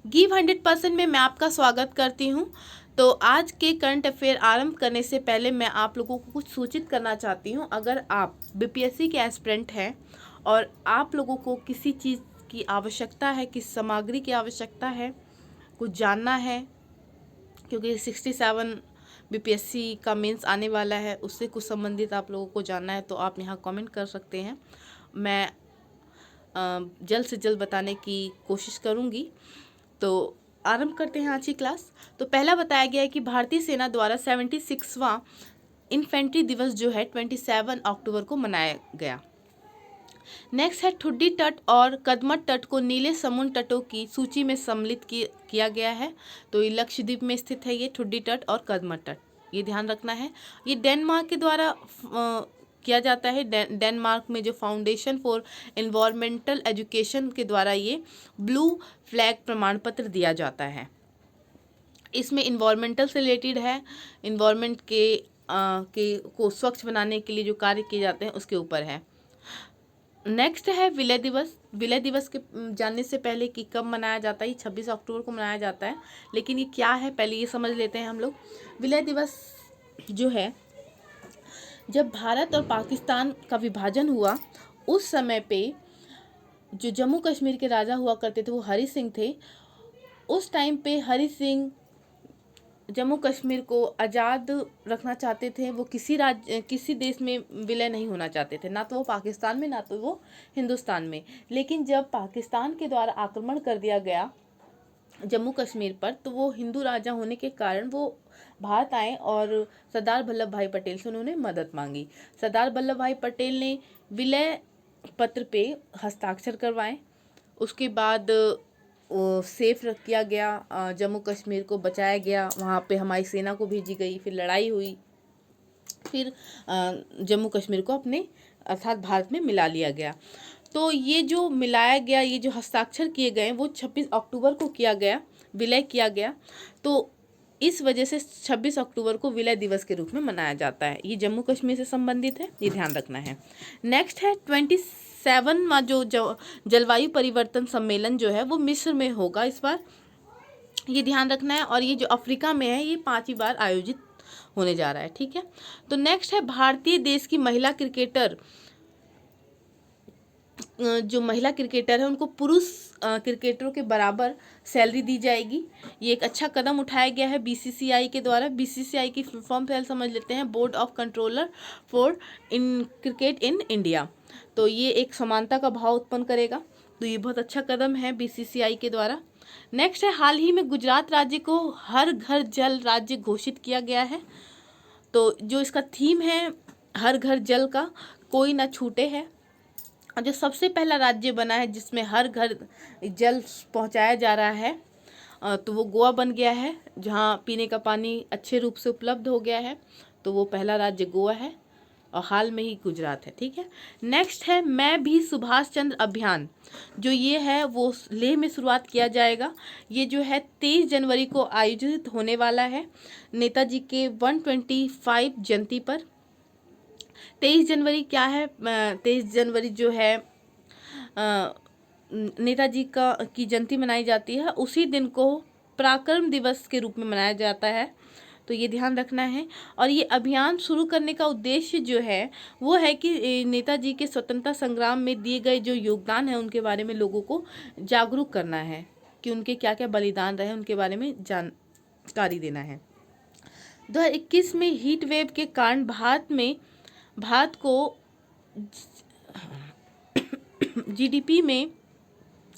Give 100% में मैं आपका स्वागत करती हूँ। तो आज के करंट अफेयर आरंभ करने से पहले मैं आप लोगों को कुछ सूचित करना चाहती हूँ। अगर आप बीपीएससी के एस्पिरेंट हैं और आप लोगों को किसी चीज़ की आवश्यकता है, किस सामग्री की आवश्यकता है, कुछ जानना है, क्योंकि 67 बीपीएससी का मेंस आने वाला है, उससे कुछ संबंधित आप लोगों को जानना है तो आप यहाँ कमेंट कर सकते हैं। मैं जल्द से जल्द बताने की कोशिश करूँगी। तो आरंभ करते हैं आज की क्लास। तो पहला बताया गया है कि भारतीय सेना द्वारा 76वां इन्फेंट्री दिवस जो है 27 अक्टूबर को मनाया गया। नेक्स्ट है ठुड्डी तट और कदमत तट को नीले समुद्र तटों की सूची में सम्मिलित किया गया है। तो ये लक्षद्वीप में स्थित है, ये ठुड्डी तट और कदमत तट, ये ध्यान रखना है। ये डेनमार्क के द्वारा किया जाता है। डेनमार्क में जो फाउंडेशन फॉर एनवायरमेंटल एजुकेशन के द्वारा ये ब्लू फ्लैग प्रमाण पत्र दिया जाता है। इसमें इन्वायरमेंटल से रिलेटेड है, इन्वायरमेंट को स्वच्छ बनाने के लिए जो कार्य किए जाते हैं उसके ऊपर है। नेक्स्ट है विलय दिवस। विलय दिवस के जानने से पहले कि कब मनाया जाता है, ये 26 अक्टूबर को मनाया जाता है, लेकिन ये क्या है पहले ये समझ लेते हैं हम लोग। विलय दिवस जो है, जब भारत और पाकिस्तान का विभाजन हुआ उस समय पे जो जम्मू कश्मीर के राजा हुआ करते थे वो हरि सिंह थे। उस टाइम पे हरि सिंह जम्मू कश्मीर को आज़ाद रखना चाहते थे। वो किसी देश में विलय नहीं होना चाहते थे, ना तो वो पाकिस्तान में ना तो वो हिंदुस्तान में। लेकिन जब पाकिस्तान के द्वारा आक्रमण कर दिया गया जम्मू कश्मीर पर, तो वो हिंदू राजा होने के कारण वो भारत आए और सरदार वल्लभ भाई पटेल से उन्होंने मदद मांगी। सरदार वल्लभ भाई पटेल ने विलय पत्र पे हस्ताक्षर करवाए। उसके बाद सेफ किया गया, जम्मू कश्मीर को बचाया गया, वहाँ पे हमारी सेना को भेजी गई, फिर लड़ाई हुई, फिर जम्मू कश्मीर को अपने अर्थात भारत में मिला लिया गया। तो ये जो मिलाया गया, ये जो हस्ताक्षर किए गए वो 26 अक्टूबर को किया गया, विलय किया गया। तो इस वजह से 26 अक्टूबर को विलय दिवस के रूप में मनाया जाता है। ये जम्मू कश्मीर से संबंधित है, ये ध्यान रखना है। नेक्स्ट है 27वां जो जलवायु परिवर्तन सम्मेलन जो है वो मिस्र में होगा इस बार, ये ध्यान रखना है। और ये जो अफ्रीका में है, ये 5वीं बार आयोजित होने जा रहा है, ठीक है। तो नेक्स्ट है भारतीय देश की महिला क्रिकेटर, जो महिला क्रिकेटर है उनको पुरुष क्रिकेटरों के बराबर सैलरी दी जाएगी। ये एक अच्छा कदम उठाया गया है बीसीसीआई के द्वारा। बीसीसीआई की फुल फॉर्म पहले समझ लेते हैं, board of controller for in cricket in India. तो ये एक समानता का भाव उत्पन्न करेगा, तो ये बहुत अच्छा कदम है बीसीसीआई के द्वारा। नेक्स्ट है हाल ही में गुजरात राज्य को हर घर जल राज्य घोषित किया गया है। तो जो इसका थीम है हर घर जल का, कोई ना छूटे है। और जो सबसे पहला राज्य बना है जिसमें हर घर जल पहुंचाया जा रहा है, तो वो गोवा बन गया है, जहां पीने का पानी अच्छे रूप से उपलब्ध हो गया है। तो वो पहला राज्य गोवा है और हाल में ही गुजरात है, ठीक है। नेक्स्ट है मैं भी सुभाष चंद्र अभियान, जो ये है वो लेह में शुरुआत किया जाएगा। ये जो है 23 जनवरी को आयोजित होने वाला है, नेताजी के 125 जयंती पर। 23 जनवरी क्या है, 23 जनवरी जो है नेताजी की जयंती मनाई जाती है। उसी दिन को पराक्रम दिवस के रूप में मनाया जाता है, तो ये ध्यान रखना है। और ये अभियान शुरू करने का उद्देश्य जो है वो है कि नेताजी के स्वतंत्रता संग्राम में दिए गए जो योगदान है उनके बारे में लोगों को जागरूक करना है, कि उनके क्या क्या बलिदान रहे उनके बारे में जानकारी देना है। 2021 में हीट वेव के कारण भारत को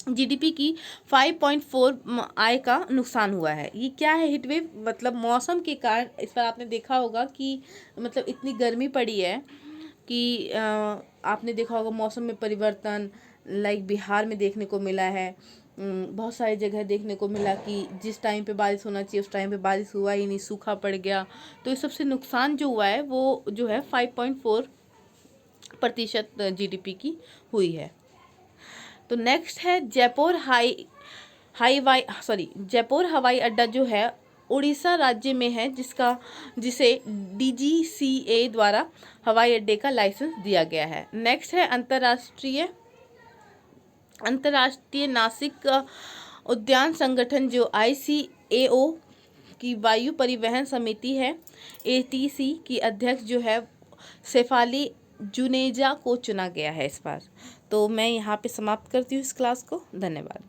जीडीपी की 5.4 आय का नुकसान हुआ है। ये क्या है हीट वेव, मतलब मौसम के कारण। इस बार आपने देखा होगा कि मतलब इतनी गर्मी पड़ी है कि आपने देखा होगा मौसम में परिवर्तन, लाइक बिहार में देखने को मिला है, बहुत सारी जगह देखने को मिला कि जिस टाइम पे बारिश होना चाहिए उस टाइम पे बारिश हुआ ही नहीं, सूखा पड़ गया। तो इस सबसे नुकसान जो हुआ है वो जो है 5.4% जीडीपी की हुई है। तो नेक्स्ट है जयपुर हवाई अड्डा जो है उड़ीसा राज्य में है, जिसे डीजीसीए द्वारा हवाई अड्डे का लाइसेंस दिया गया है। नेक्स्ट है अंतर्राष्ट्रीय नासिक उद्यान संगठन जो ICAO की वायु परिवहन समिति है, ATC की अध्यक्ष जो है शेफाली जुनेजा को चुना गया है इस बार। तो मैं यहाँ पे समाप्त करती हूँ इस क्लास को। धन्यवाद।